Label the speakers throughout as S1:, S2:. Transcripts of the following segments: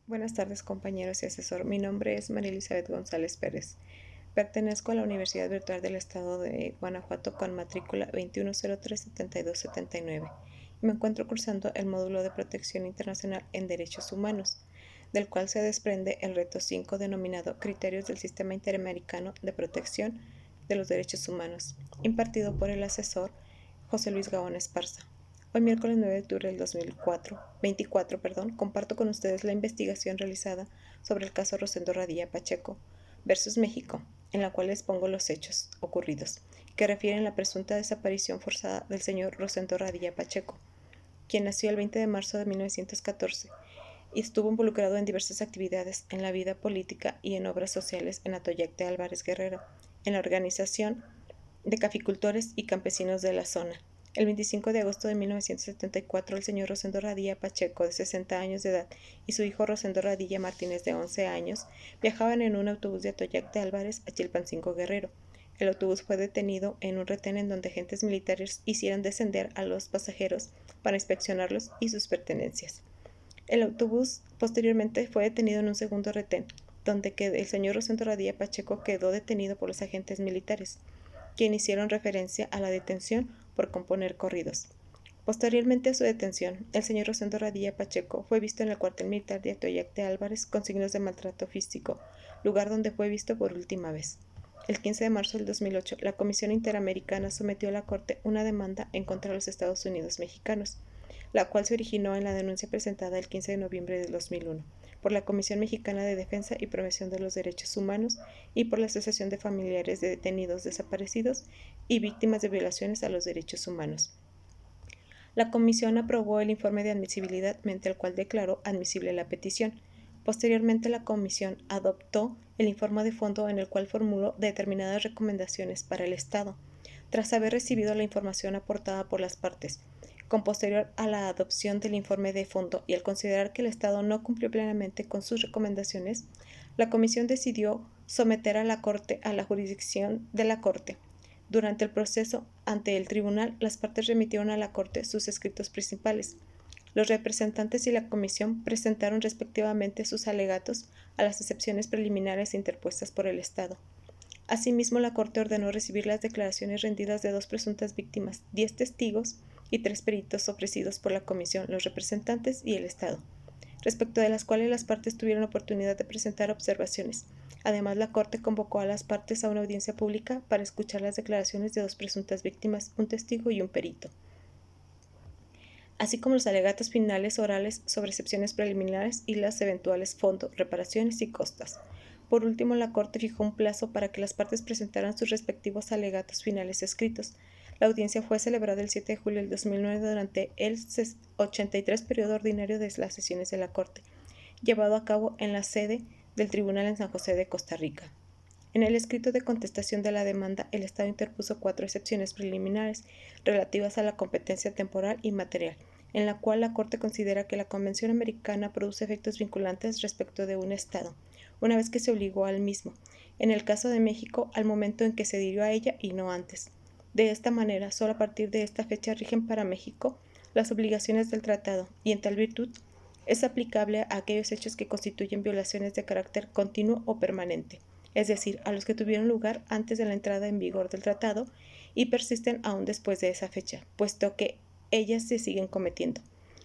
S1: Buenas tardes, compañeros y asesor. Mi nombre es María Elizabeth González Pérez. Pertenezco a la Universidad Virtual del Estado de Guanajuato con matrícula 2103-7279 y me encuentro cursando el módulo de Protección Internacional en Derechos Humanos, del cual se desprende el reto 5 denominado Criterios del Sistema Interamericano de Protección de los Derechos Humanos, impartido por el asesor José Luis Gaón Esparza. Hoy, miércoles 9 de octubre del 2024, comparto con ustedes la investigación realizada sobre el caso Rosendo Radilla Pacheco versus México, en la cual expongo los hechos ocurridos, que refieren la presunta desaparición forzada del señor Rosendo Radilla Pacheco, quien nació el 20 de marzo de 1914 y estuvo involucrado en diversas actividades en la vida política y en obras sociales en Atoyac de Álvarez Guerrero, en la organización de caficultores y campesinos de la zona. El 25 de agosto de 1974, el señor Rosendo Radilla Pacheco, de 60 años de edad, y su hijo Rosendo Radilla Martínez, de 11 años, viajaban en un autobús de Atoyac de Álvarez a Chilpancingo, Guerrero. El autobús fue detenido en un retén en donde agentes militares hicieron descender a los pasajeros para inspeccionarlos y sus pertenencias. El autobús posteriormente fue detenido en un segundo retén, donde el señor Rosendo Radilla Pacheco quedó detenido por los agentes militares, quienes hicieron referencia a la detención por componer corridos. Posteriormente a su detención, el señor Rosendo Radilla Pacheco fue visto en el cuartel militar de Atoyac de Álvarez con signos de maltrato físico, lugar donde fue visto por última vez. El 15 de marzo del 2008, la Comisión Interamericana sometió a la Corte una demanda en contra de los Estados Unidos mexicanos, la cual se originó en la denuncia presentada el 15 de noviembre del 2001 por la Comisión Mexicana de Defensa y Promoción de los Derechos Humanos y por la Asociación de Familiares de Detenidos Desaparecidos y Víctimas de Violaciones a los Derechos Humanos. La Comisión aprobó el informe de admisibilidad mediante el cual declaró admisible la petición. Posteriormente, la Comisión adoptó el informe de fondo en el cual formuló determinadas recomendaciones para el Estado, tras haber recibido la información aportada por las partes. Con posterior a la adopción del informe de fondo y al considerar que el Estado no cumplió plenamente con sus recomendaciones, la Comisión decidió someter a la Corte a la jurisdicción de la Corte. Durante el proceso ante el tribunal, las partes remitieron a la Corte sus escritos principales. Los representantes y la Comisión presentaron respectivamente sus alegatos a las excepciones preliminares interpuestas por el Estado. Asimismo, la Corte ordenó recibir las declaraciones rendidas de 2 presuntas víctimas, 10 testigos y 3 peritos ofrecidos por la Comisión, los representantes y el Estado, respecto de las cuales las partes tuvieron oportunidad de presentar observaciones. Además, la Corte convocó a las partes a una audiencia pública para escuchar las declaraciones de 2 presuntas víctimas, un testigo y un perito, así como los alegatos finales orales sobre excepciones preliminares y las eventuales fondos, reparaciones y costas. Por último, la Corte fijó un plazo para que las partes presentaran sus respectivos alegatos finales escritos. La audiencia fue celebrada el 7 de julio del 2009 durante el 83 periodo ordinario de las sesiones de la Corte, llevado a cabo en la sede del Tribunal en San José de Costa Rica. En el escrito de contestación de la demanda, el Estado interpuso 4 excepciones preliminares relativas a la competencia temporal y material, en la cual la Corte considera que la Convención Americana produce efectos vinculantes respecto de un Estado, una vez que se obligó al mismo, en el caso de México, al momento en que se adhirió a ella y no antes. De esta manera, solo a partir de esta fecha rigen para México las obligaciones del tratado, y en tal virtud es aplicable a aquellos hechos que constituyen violaciones de carácter continuo o permanente, es decir, a los que tuvieron lugar antes de la entrada en vigor del tratado y persisten aún después de esa fecha, puesto que ellas se siguen cometiendo.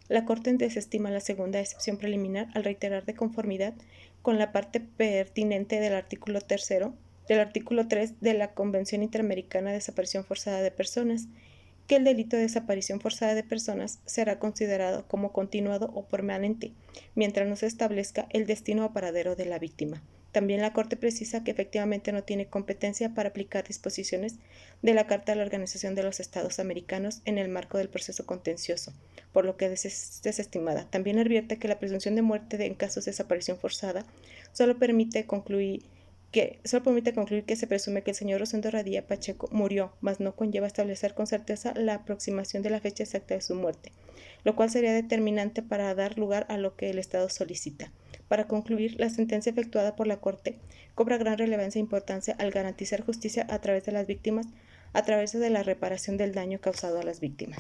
S1: La Corte desestima la segunda excepción preliminar al reiterar de conformidad con la parte pertinente del artículo 3 de la Convención Interamericana de Desaparición Forzada de Personas, que el delito de desaparición forzada de personas será considerado como continuado o permanente, mientras no se establezca el destino o paradero de la víctima. También la Corte precisa que efectivamente no tiene competencia para aplicar disposiciones de la Carta de la Organización de los Estados Americanos en el marco del proceso contencioso, por lo que es desestimada. También advierte que la presunción de muerte en casos de desaparición forzada solo permite concluir que se presume que el señor Rosendo Radilla Pacheco murió, mas no conlleva establecer con certeza la aproximación de la fecha exacta de su muerte, lo cual sería determinante para dar lugar a lo que el Estado solicita. Para concluir, la sentencia efectuada por la Corte cobra gran relevancia e importancia al garantizar justicia a través de las víctimas, a través de la reparación del daño causado a las víctimas.